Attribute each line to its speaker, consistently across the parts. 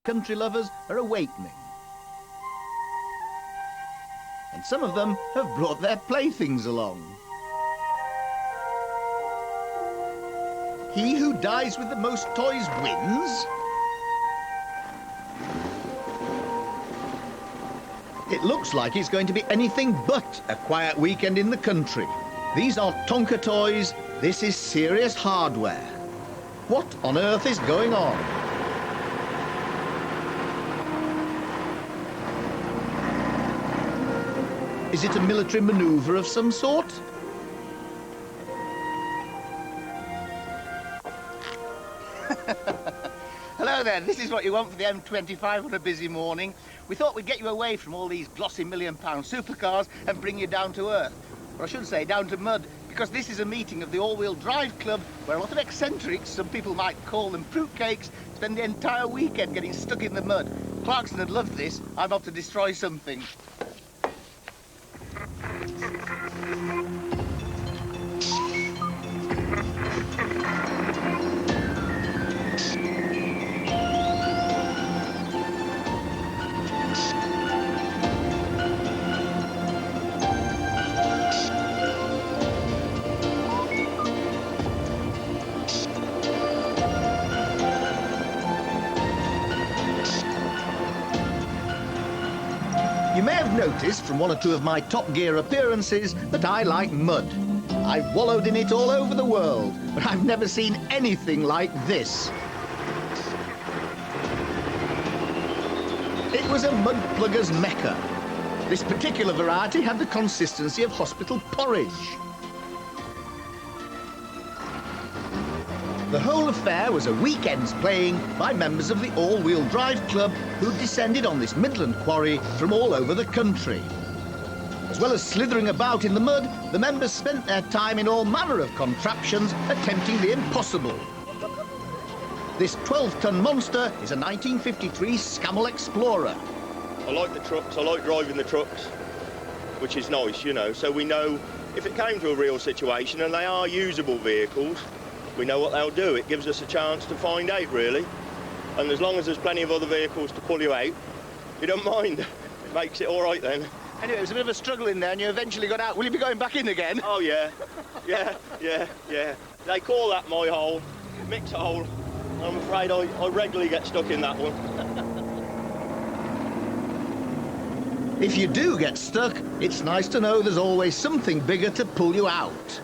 Speaker 1: country lovers are awakening. And some of them have brought their playthings along. He who dies with the most toys wins? It looks like it's going to be anything but a quiet weekend in the country. These aren't Tonka toys, this is serious hardware. What on earth is going on? Is it a military manoeuvre of some sort?
Speaker 2: Hello there, this is what you want for the M25 on a busy morning. We thought we'd get you away from all these glossy £1,000,000 supercars and bring you down to earth. Or I should say down to mud, because this is a meeting of the All-Wheel Drive Club where a lot of eccentrics, some people might call them fruitcakes, spend the entire weekend getting stuck in the mud. Clarkson had loved this. I'm off to destroy something.
Speaker 1: You may have noticed from one or two of my Top Gear appearances that I like mud. I've wallowed in it all over the world, but I've never seen anything like this. It was a mud plugger's mecca. This particular variety had the consistency of hospital porridge. The whole affair was a weekend's playing by members of the All-Wheel Drive Club who descended on this Midland quarry from all over the country. As well as slithering about in the mud, the members spent their time in all manner of contraptions attempting the impossible. This 12-ton monster is a 1953 Scammel Explorer.
Speaker 3: I like the trucks, I like driving the trucks, which is nice, you know, so we know if it came to a real situation and they are usable vehicles, we know what they'll do. It gives us a chance to find out, really. And as long as there's plenty of other vehicles to pull you out, you don't mind. It makes it all right then.
Speaker 2: Anyway, it was a bit of a struggle in there and you eventually got out. Will you be going back in again?
Speaker 3: Oh, yeah. Yeah. They call that my hole, Mick's hole. I'm afraid I regularly get stuck in that one.
Speaker 1: If you do get stuck, it's nice to know there's always something bigger to pull you out.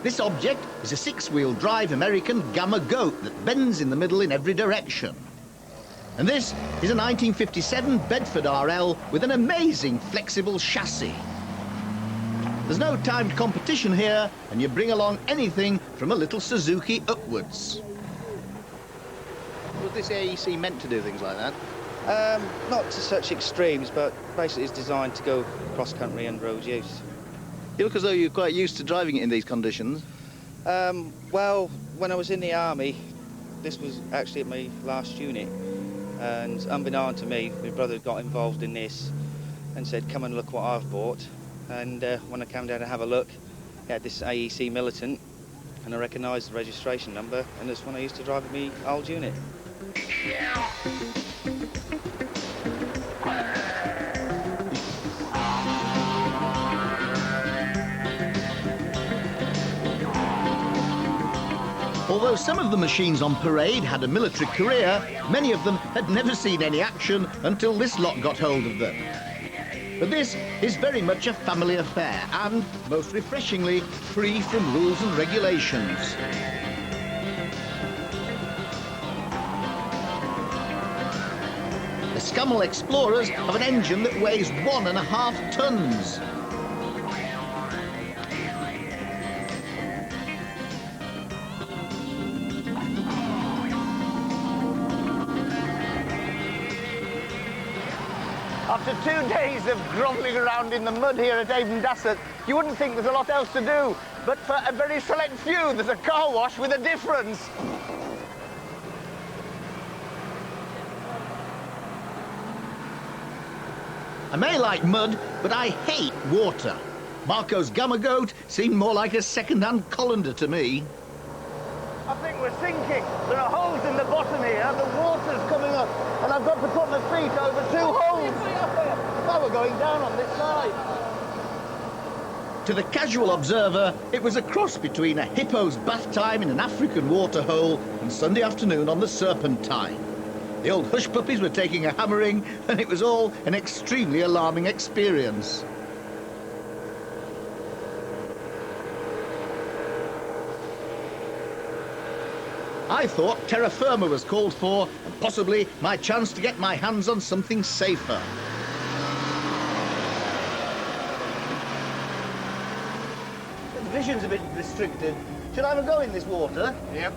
Speaker 1: This object is a six-wheel drive American Gamma Goat that bends in the middle in every direction. And this is a 1957 Bedford RL with an amazing flexible chassis. There's no timed competition here, and you bring along anything from a little Suzuki upwards.
Speaker 2: Was this AEC meant to do things like that?
Speaker 4: Not to such extremes, but basically it's designed to go cross-country and road use.
Speaker 2: You look as though you're quite used to driving it in these conditions.
Speaker 4: Well, when I was in the army, this was actually at my last unit, and unbeknown to me, my brother got involved in this and said, come and look what I've bought. And when I came down to have a look, it had this AEC Militant, and I recognised the registration number, and that's when I used to drive at my old unit.
Speaker 1: Although some of the machines on parade had a military career, many of them had never seen any action until this lot got hold of them. But this is very much a family affair and, most refreshingly, free from rules and regulations. The Scammel Explorers have an engine that weighs 1.5 tons.
Speaker 2: After 2 days of grovelling around in the mud here at Avon, Dassett, you wouldn't think there's a lot else to do. But for a very select few, there's a car wash with a difference.
Speaker 1: I may like mud, but I hate water. Marco's Gamma Goat seemed more like a second-hand colander to me.
Speaker 2: I think we're sinking. There are holes in the bottom here, the water's coming up, and I've got going down on this side.
Speaker 1: To the casual observer, it was a cross between a hippo's bath time in an African waterhole and Sunday afternoon on the Serpentine. The old hush puppies were taking a hammering, and it was all an extremely alarming experience. I thought terra firma was called for, and possibly my chance to get my hands on something safer.
Speaker 2: The vision's a bit restricted. Should I have a go in this water?
Speaker 5: Yep.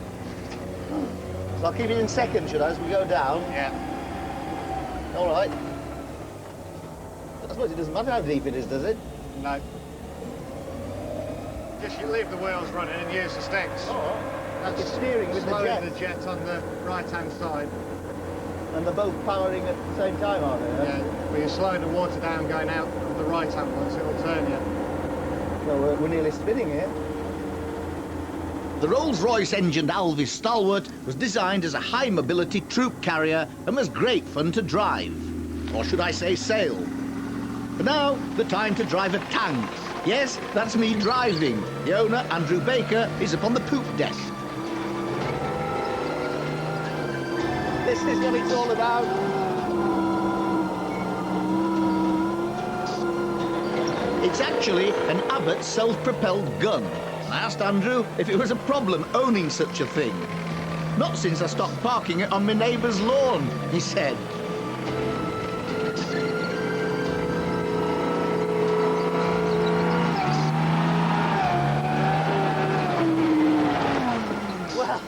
Speaker 2: So I'll keep it in second, should I, as we go down?
Speaker 5: Yeah.
Speaker 2: All right. I suppose it doesn't matter how deep it is, does it?
Speaker 5: No. Just you leave the wheels running and use the sticks.
Speaker 2: Oh, like it's steering with the
Speaker 5: Slowing
Speaker 2: jet.
Speaker 5: the jet on the right-hand side.
Speaker 2: And they're both powering at the same time, aren't they?
Speaker 5: Yeah. But you're slowing the water down going out of the right-hand one, so it'll turn you.
Speaker 2: Well, we're nearly spinning it.
Speaker 1: The Rolls-Royce engined Alvis Stalwart was designed as a high-mobility troop carrier and was great fun to drive. Or should I say sail? But now, the time to drive a tank. Yes, that's me driving. The owner, Andrew Baker, is up on the poop deck.
Speaker 2: This is what it's all about.
Speaker 1: It's actually an Abbott self-propelled gun. I asked Andrew if it was a problem owning such a thing. Not since I stopped parking it on my neighbour's lawn, he said.
Speaker 2: Well,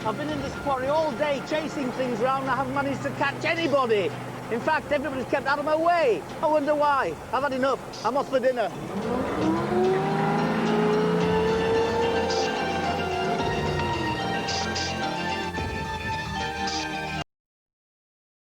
Speaker 2: I've been in this quarry all day chasing things around and I haven't managed to catch anybody. In fact, everybody's kept out of my way. I wonder why. I've had enough. I'm off for dinner.